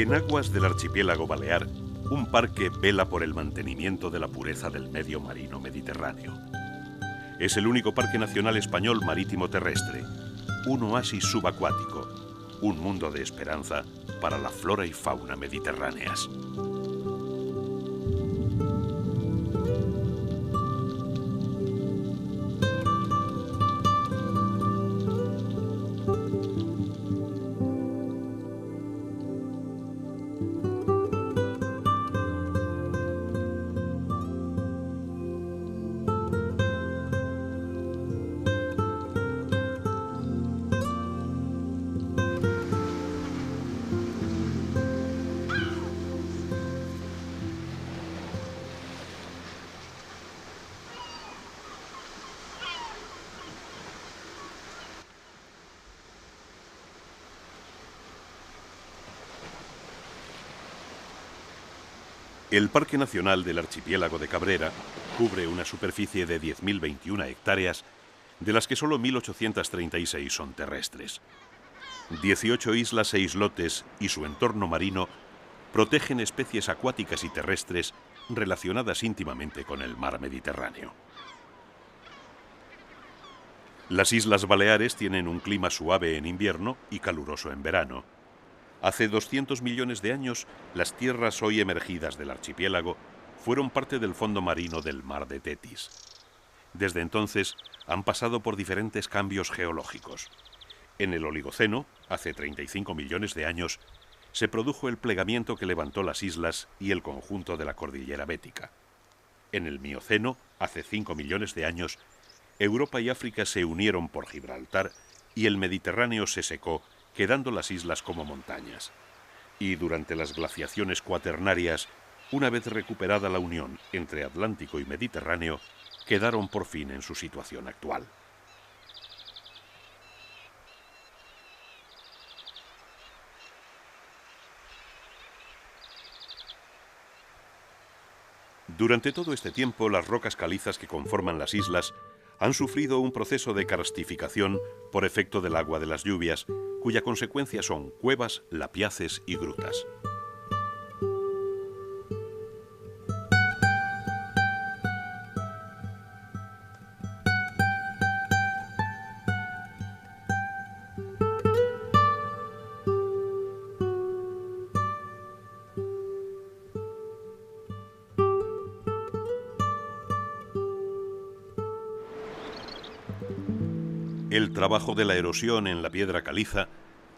En aguas del archipiélago balear, un parque vela por el mantenimiento de la pureza del medio marino mediterráneo. Es el único parque nacional español marítimo terrestre, un oasis subacuático, un mundo de esperanza para la flora y fauna mediterráneas. El Parque Nacional del Archipiélago de Cabrera cubre una superficie de 10.021 hectáreas, de las que solo 1.836 son terrestres. 18 islas e islotes y su entorno marino protegen especies acuáticas y terrestres relacionadas íntimamente con el mar Mediterráneo. Las Islas Baleares tienen un clima suave en invierno y caluroso en verano. Hace 200 millones de años, las tierras hoy emergidas del archipiélago fueron parte del fondo marino del mar de Tetis. Desde entonces, han pasado por diferentes cambios geológicos. En el Oligoceno, hace 35 millones de años, se produjo el plegamiento que levantó las islas y el conjunto de la cordillera Bética. En el Mioceno, hace 5 millones de años, Europa y África se unieron por Gibraltar y el Mediterráneo se secó, quedando las islas como montañas. Y durante las glaciaciones cuaternarias, una vez recuperada la unión entre Atlántico y Mediterráneo, quedaron por fin en su situación actual. Durante todo este tiempo, las rocas calizas que conforman las islas han sufrido un proceso de karstificación por efecto del agua de las lluvias, cuya consecuencia son cuevas, lapiaces y grutas. El trabajo de la erosión en la piedra caliza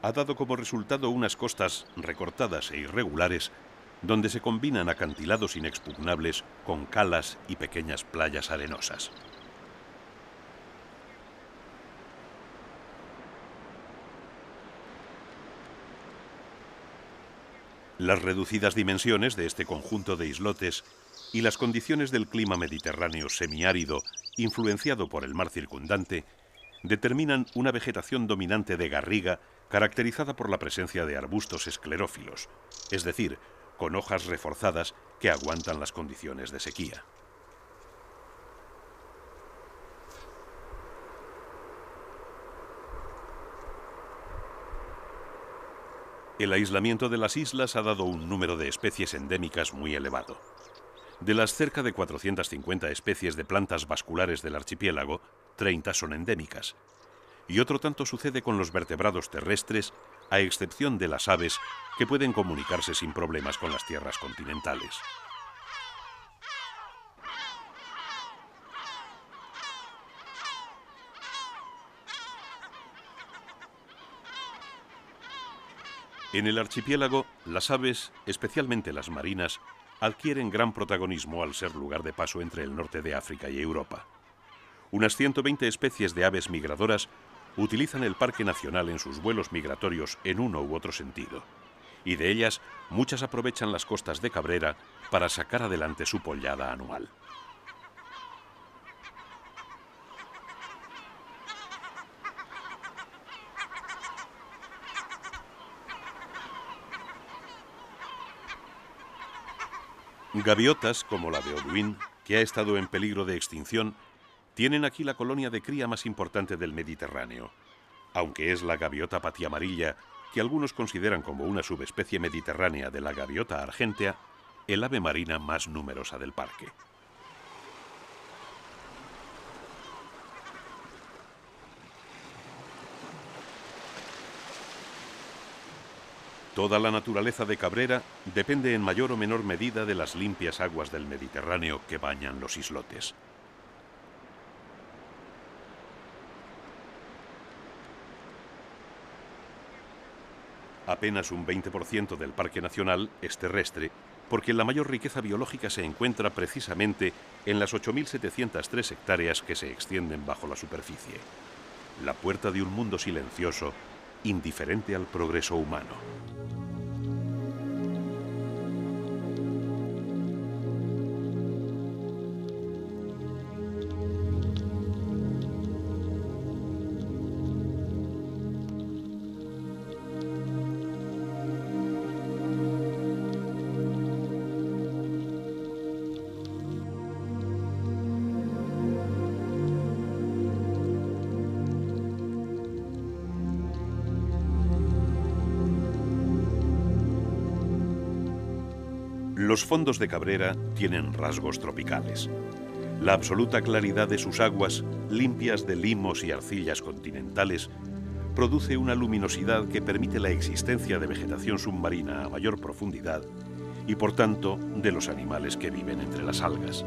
ha dado como resultado unas costas recortadas e irregulares donde se combinan acantilados inexpugnables con calas y pequeñas playas arenosas. Las reducidas dimensiones de este conjunto de islotes y las condiciones del clima mediterráneo semiárido, influenciado por el mar circundante, determinan una vegetación dominante de garriga caracterizada por la presencia de arbustos esclerófilos, es decir, con hojas reforzadas que aguantan las condiciones de sequía. El aislamiento de las islas ha dado un número de especies endémicas muy elevado. De las cerca de 450 especies de plantas vasculares del archipiélago, 30 son endémicas. Y otro tanto sucede con los vertebrados terrestres, a excepción de las aves, que pueden comunicarse sin problemas con las tierras continentales. En el archipiélago, las aves, especialmente las marinas, adquieren gran protagonismo al ser lugar de paso entre el norte de África y Europa. Unas 120 especies de aves migradoras utilizan el Parque Nacional en sus vuelos migratorios en uno u otro sentido, y de ellas muchas aprovechan las costas de Cabrera para sacar adelante su pollada anual. Gaviotas, como la de Oduin, que ha estado en peligro de extinción, tienen aquí la colonia de cría más importante del Mediterráneo, aunque es la gaviota patiamarilla, que algunos consideran como una subespecie mediterránea de la gaviota argentea, el ave marina más numerosa del parque. Toda la naturaleza de Cabrera depende en mayor o menor medida de las limpias aguas del Mediterráneo que bañan los islotes. Apenas un 20% del Parque Nacional es terrestre, porque la mayor riqueza biológica se encuentra precisamente en las 8.703 hectáreas que se extienden bajo la superficie. La puerta de un mundo silencioso, indiferente al progreso humano. Los fondos de Cabrera tienen rasgos tropicales. La absoluta claridad de sus aguas, limpias de limos y arcillas continentales, produce una luminosidad que permite la existencia de vegetación submarina a mayor profundidad y, por tanto, de los animales que viven entre las algas.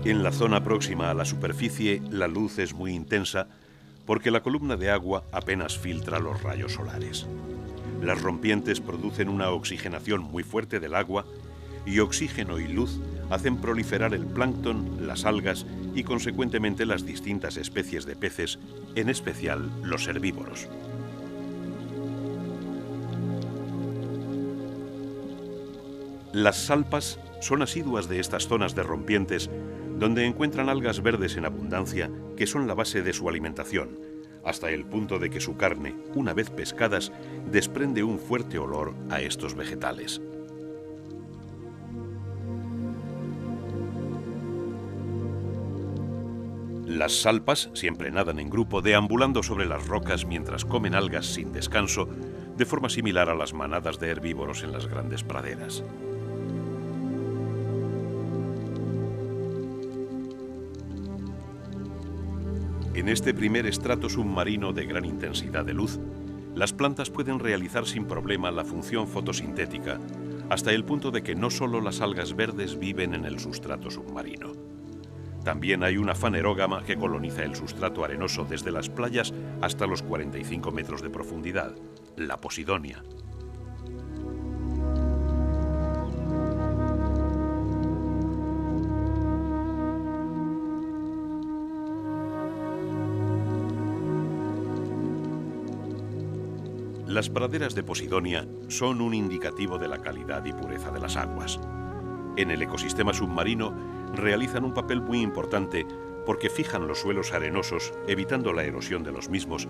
En la zona próxima a la superficie, la luz es muy intensa porque la columna de agua apenas filtra los rayos solares. Las rompientes producen una oxigenación muy fuerte del agua y oxígeno y luz hacen proliferar el plancton, las algas y consecuentemente las distintas especies de peces, en especial los herbívoros. Las salpas son asiduas de estas zonas de rompientes donde encuentran algas verdes en abundancia que son la base de su alimentación, hasta el punto de que su carne, una vez pescadas, desprende un fuerte olor a estos vegetales. Las salpas siempre nadan en grupo, deambulando sobre las rocas mientras comen algas sin descanso, de forma similar a las manadas de herbívoros en las grandes praderas. En este primer estrato submarino de gran intensidad de luz, las plantas pueden realizar sin problema la función fotosintética, hasta el punto de que no solo las algas verdes viven en el sustrato submarino. También hay una fanerógama que coloniza el sustrato arenoso desde las playas hasta los 45 metros de profundidad, la Posidonia. Las praderas de Posidonia son un indicativo de la calidad y pureza de las aguas. En el ecosistema submarino realizan un papel muy importante porque fijan los suelos arenosos, evitando la erosión de los mismos,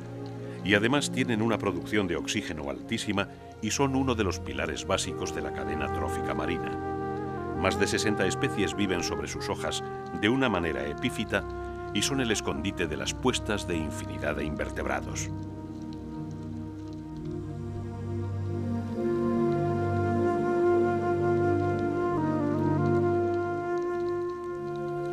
y además tienen una producción de oxígeno altísima y son uno de los pilares básicos de la cadena trófica marina. Más de 60 especies viven sobre sus hojas de una manera epífita y son el escondite de las puestas de infinidad de invertebrados.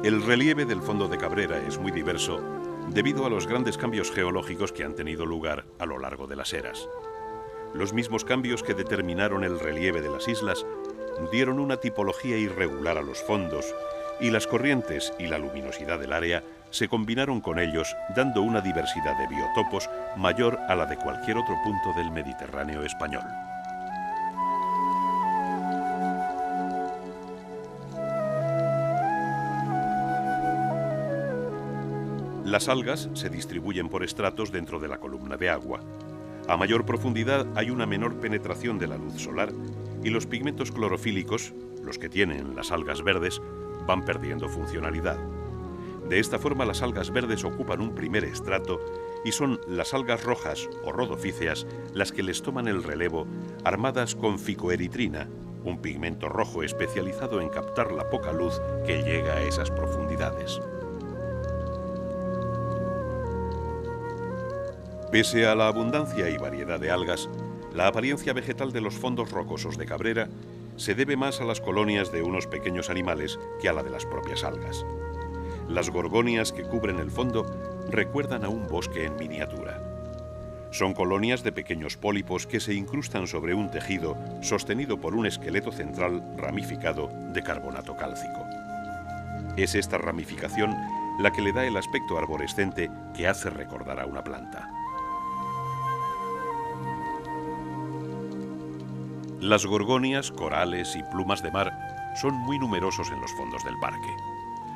El relieve del fondo de Cabrera es muy diverso debido a los grandes cambios geológicos que han tenido lugar a lo largo de las eras. Los mismos cambios que determinaron el relieve de las islas dieron una tipología irregular a los fondos y las corrientes y la luminosidad del área se combinaron con ellos, dando una diversidad de biotopos mayor a la de cualquier otro punto del Mediterráneo español. Las algas se distribuyen por estratos dentro de la columna de agua. A mayor profundidad hay una menor penetración de la luz solar y los pigmentos clorofílicos, los que tienen las algas verdes, van perdiendo funcionalidad. De esta forma, las algas verdes ocupan un primer estrato y son las algas rojas o rodopíceas las que les toman el relevo, armadas con ficoeritrina, un pigmento rojo especializado en captar la poca luz que llega a esas profundidades. Pese a la abundancia y variedad de algas, la apariencia vegetal de los fondos rocosos de Cabrera se debe más a las colonias de unos pequeños animales que a la de las propias algas. Las gorgonias que cubren el fondo recuerdan a un bosque en miniatura. Son colonias de pequeños pólipos que se incrustan sobre un tejido sostenido por un esqueleto central ramificado de carbonato cálcico. Es esta ramificación la que le da el aspecto arborescente que hace recordar a una planta. Las gorgonias, corales y plumas de mar son muy numerosos en los fondos del parque.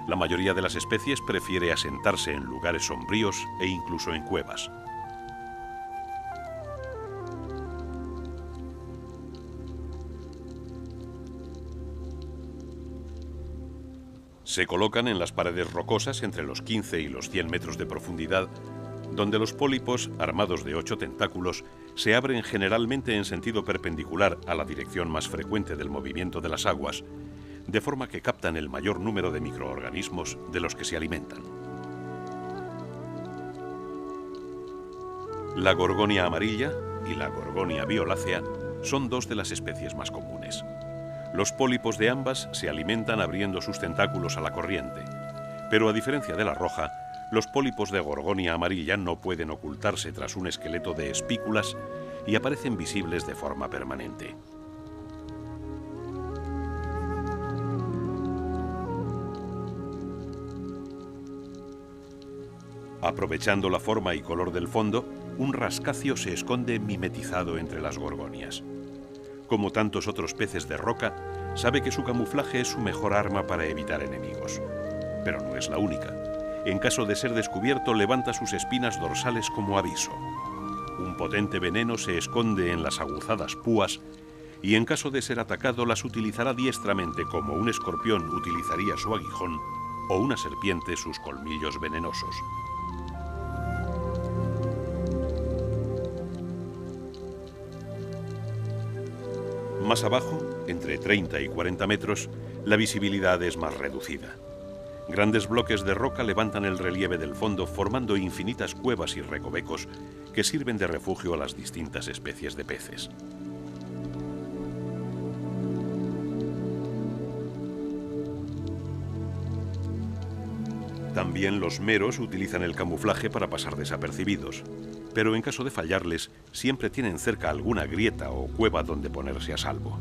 La mayoría de las especies prefiere asentarse en lugares sombríos e incluso en cuevas. Se colocan en las paredes rocosas entre los 15 y los 100 metros de profundidad, donde los pólipos, armados de 8 tentáculos, se abren generalmente en sentido perpendicular a la dirección más frecuente del movimiento de las aguas, de forma que captan el mayor número de microorganismos de los que se alimentan. La gorgonia amarilla y la gorgonia violácea son dos de las especies más comunes. Los pólipos de ambas se alimentan abriendo sus tentáculos a la corriente, pero a diferencia de la roja, los pólipos de gorgonia amarilla no pueden ocultarse tras un esqueleto de espículas y aparecen visibles de forma permanente. Aprovechando la forma y color del fondo, un rascacio se esconde mimetizado entre las gorgonias. Como tantos otros peces de roca, sabe que su camuflaje es su mejor arma para evitar enemigos. Pero no es la única. En caso de ser descubierto, levanta sus espinas dorsales como aviso. Un potente veneno se esconde en las aguzadas púas y en caso de ser atacado las utilizará diestramente como un escorpión utilizaría su aguijón o una serpiente sus colmillos venenosos. Más abajo, entre 30 y 40 metros, la visibilidad es más reducida. Grandes bloques de roca levantan el relieve del fondo formando infinitas cuevas y recovecos que sirven de refugio a las distintas especies de peces. También los meros utilizan el camuflaje para pasar desapercibidos, pero en caso de fallarles, siempre tienen cerca alguna grieta o cueva donde ponerse a salvo.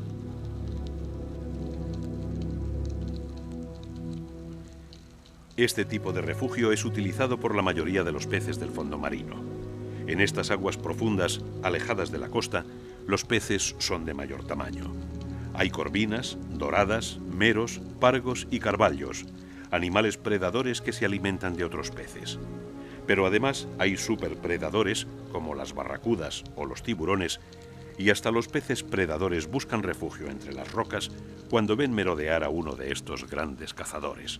Este tipo de refugio es utilizado por la mayoría de los peces del fondo marino. En estas aguas profundas, alejadas de la costa, los peces son de mayor tamaño. Hay corvinas, doradas, meros, pargos y carballos, animales predadores que se alimentan de otros peces. Pero además hay superpredadores, como las barracudas o los tiburones, y hasta los peces predadores buscan refugio entre las rocas cuando ven merodear a uno de estos grandes cazadores.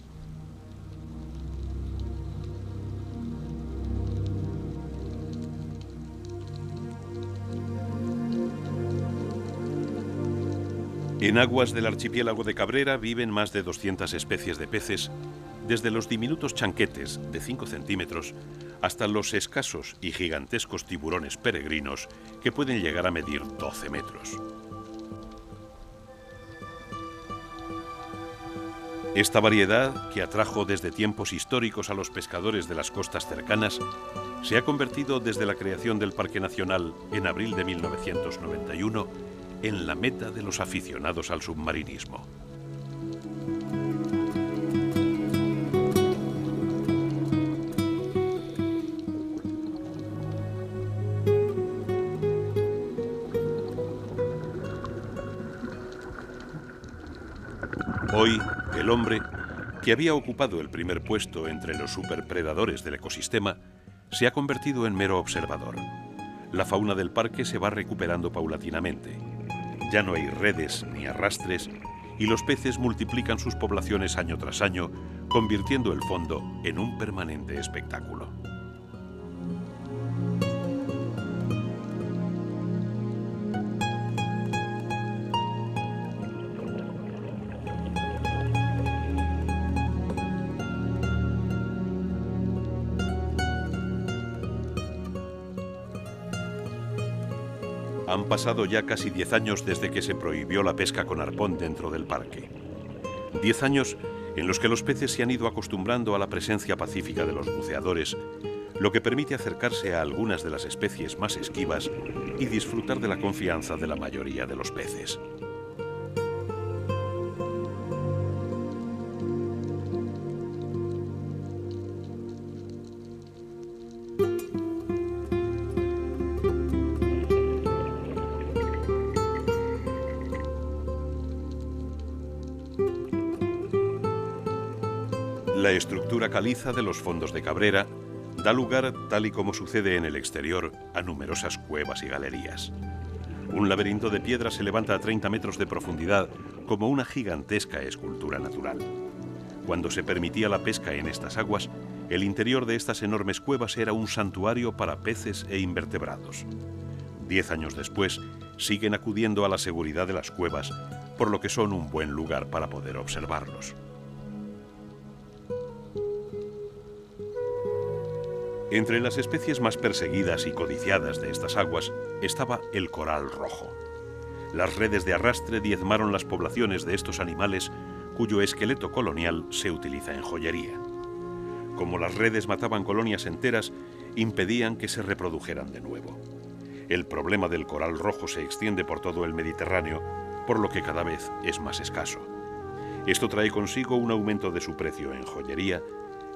En aguas del archipiélago de Cabrera viven más de 200 especies de peces, desde los diminutos chanquetes de 5 centímetros hasta los escasos y gigantescos tiburones peregrinos que pueden llegar a medir 12 metros. Esta variedad, que atrajo desde tiempos históricos a los pescadores de las costas cercanas, se ha convertido desde la creación del Parque Nacional en abril de 1991 en la meta de los aficionados al submarinismo. Hoy, el hombre que había ocupado el primer puesto entre los superpredadores del ecosistema, se ha convertido en mero observador. La fauna del parque se va recuperando paulatinamente. Ya no hay redes ni arrastres y los peces multiplican sus poblaciones año tras año, convirtiendo el fondo en un permanente espectáculo. Han pasado ya casi 10 años desde que se prohibió la pesca con arpón dentro del parque. 10 años en los que los peces se han ido acostumbrando a la presencia pacífica de los buceadores, lo que permite acercarse a algunas de las especies más esquivas y disfrutar de la confianza de la mayoría de los peces. La estructura caliza de los fondos de Cabrera da lugar, tal y como sucede en el exterior, a numerosas cuevas y galerías. Un laberinto de piedra se levanta a 30 metros de profundidad como una gigantesca escultura natural. Cuando se permitía la pesca en estas aguas, el interior de estas enormes cuevas era un santuario para peces e invertebrados. 10 años después, siguen acudiendo a la seguridad de las cuevas, por lo que son un buen lugar para poder observarlos. Entre las especies más perseguidas y codiciadas de estas aguas estaba el coral rojo. Las redes de arrastre diezmaron las poblaciones de estos animales, cuyo esqueleto colonial se utiliza en joyería. Como las redes mataban colonias enteras, impedían que se reprodujeran de nuevo. El problema del coral rojo se extiende por todo el Mediterráneo, por lo que cada vez es más escaso. Esto trae consigo un aumento de su precio en joyería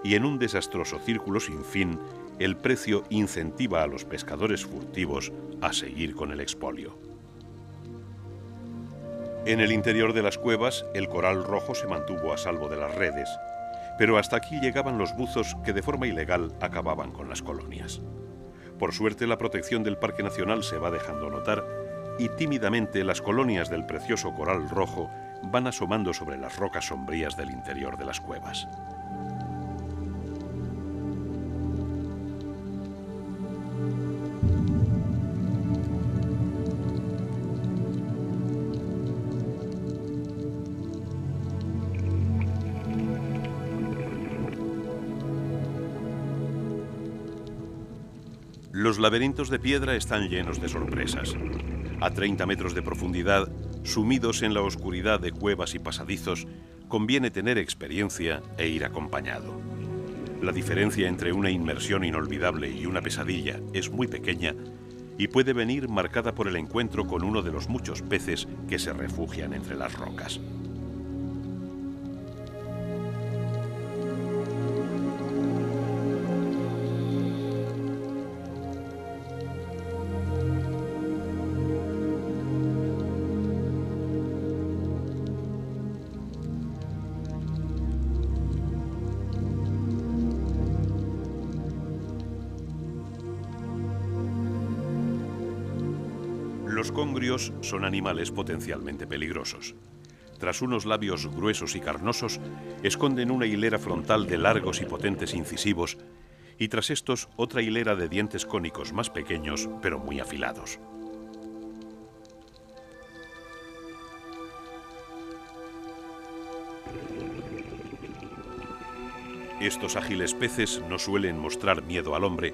y en un desastroso círculo sin fin, el precio incentiva a los pescadores furtivos a seguir con el expolio. En el interior de las cuevas, el coral rojo se mantuvo a salvo de las redes, pero hasta aquí llegaban los buzos que de forma ilegal acababan con las colonias. Por suerte, la protección del Parque Nacional se va dejando notar y tímidamente las colonias del precioso coral rojo van asomando sobre las rocas sombrías del interior de las cuevas. Los laberintos de piedra están llenos de sorpresas. A 30 metros de profundidad, sumidos en la oscuridad de cuevas y pasadizos, conviene tener experiencia e ir acompañado. La diferencia entre una inmersión inolvidable y una pesadilla es muy pequeña y puede venir marcada por el encuentro con uno de los muchos peces que se refugian entre las rocas. Los congrios son animales potencialmente peligrosos. Tras unos labios gruesos y carnosos, esconden una hilera frontal de largos y potentes incisivos y tras estos otra hilera de dientes cónicos más pequeños, pero muy afilados. Estos ágiles peces no suelen mostrar miedo al hombre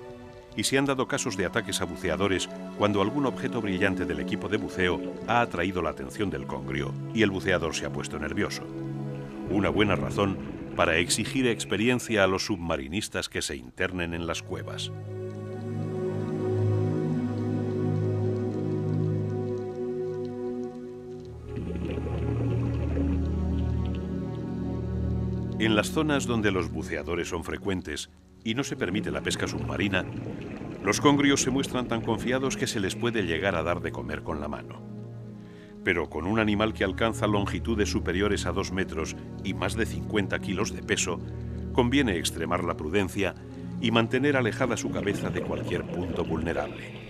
y se han dado casos de ataques a buceadores cuando algún objeto brillante del equipo de buceo ha atraído la atención del congrio y el buceador se ha puesto nervioso. Una buena razón para exigir experiencia a los submarinistas que se internen en las cuevas. En las zonas donde los buceadores son frecuentes y no se permite la pesca submarina, los congrios se muestran tan confiados que se les puede llegar a dar de comer con la mano. pero con un animal que alcanza longitudes superiores a 2 metros y más de 50 kilos de peso, conviene extremar la prudencia y mantener alejada su cabeza de cualquier punto vulnerable.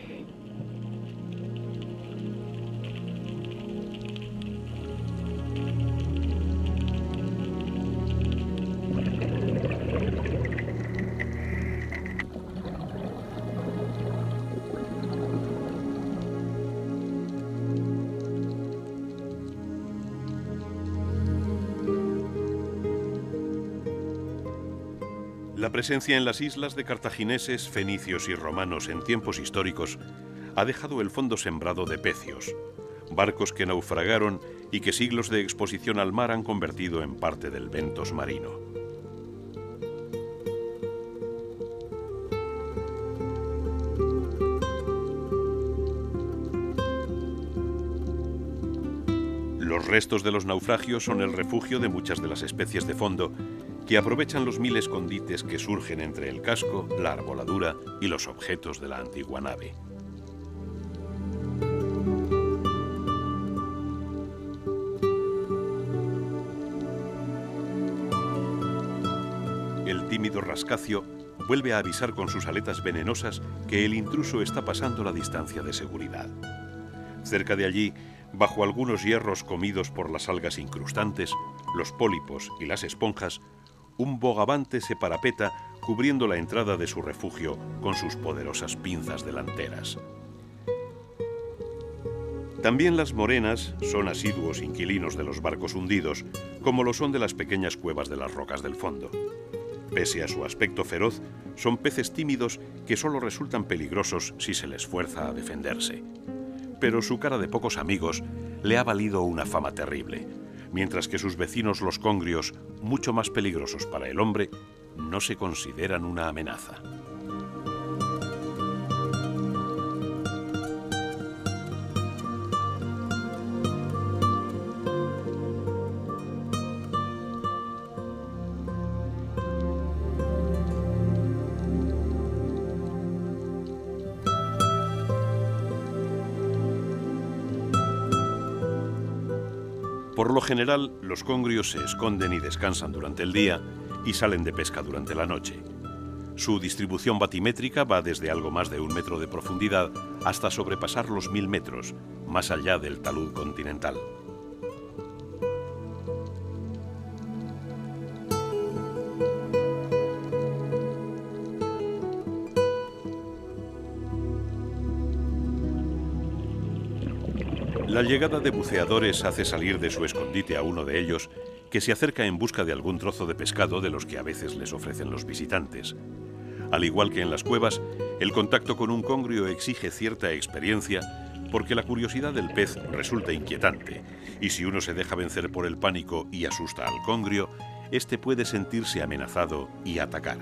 La presencia en las islas de cartagineses, fenicios y romanos en tiempos históricos ha dejado el fondo sembrado de pecios, barcos que naufragaron y que siglos de exposición al mar han convertido en parte del ventos marino. Los restos de los naufragios son el refugio de muchas de las especies de fondo que aprovechan los 1000 escondites que surgen entre el casco, la arboladura y los objetos de la antigua nave. El tímido rascacio vuelve a avisar con sus aletas venenosas que el intruso está pasando la distancia de seguridad. Cerca de allí, bajo algunos hierros comidos por las algas incrustantes, los pólipos y las esponjas, un bogavante se parapeta cubriendo la entrada de su refugio con sus poderosas pinzas delanteras. También las morenas son asiduos inquilinos de los barcos hundidos, como lo son de las pequeñas cuevas de las rocas del fondo. Pese a su aspecto feroz, son peces tímidos que solo resultan peligrosos si se les fuerza a defenderse. Pero su cara de pocos amigos le ha valido una fama terrible, mientras que sus vecinos los congrios, mucho más peligrosos para el hombre, no se consideran una amenaza. Por lo general, los congrios se esconden y descansan durante el día y salen de pesca durante la noche. Su distribución batimétrica va desde algo más de 1 metro de profundidad hasta sobrepasar los 1000 metros, más allá del talud continental. La llegada de buceadores hace salir de su escondite a uno de ellos, que se acerca en busca de algún trozo de pescado de los que a veces les ofrecen los visitantes. Al igual que en las cuevas, el contacto con un congrio exige cierta experiencia porque la curiosidad del pez resulta inquietante, y si uno se deja vencer por el pánico y asusta al congrio, éste puede sentirse amenazado y atacar.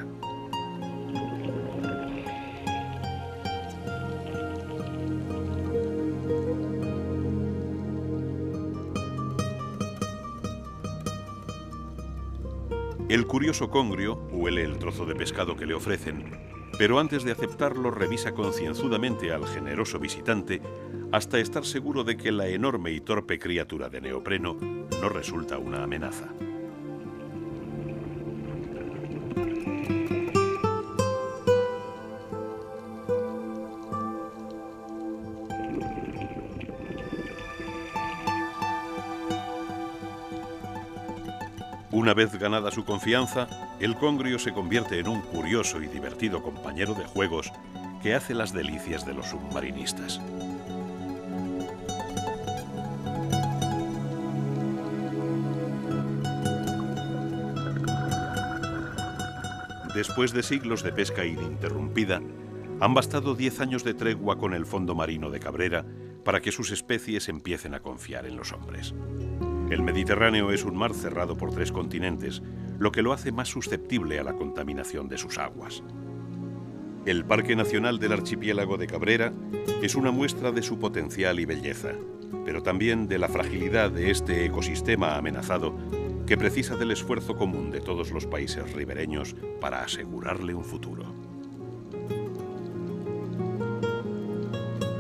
El curioso congrio huele el trozo de pescado que le ofrecen, pero antes de aceptarlo revisa concienzudamente al generoso visitante hasta estar seguro de que la enorme y torpe criatura de neopreno no resulta una amenaza. Una vez ganada su confianza, el congrio se convierte en un curioso y divertido compañero de juegos que hace las delicias de los submarinistas. Después de siglos de pesca ininterrumpida, han bastado 10 años de tregua con el fondo marino de Cabrera para que sus especies empiecen a confiar en los hombres. El Mediterráneo es un mar cerrado por 3 continentes, lo que lo hace más susceptible a la contaminación de sus aguas. El Parque Nacional del Archipiélago de Cabrera es una muestra de su potencial y belleza, pero también de la fragilidad de este ecosistema amenazado que precisa del esfuerzo común de todos los países ribereños para asegurarle un futuro.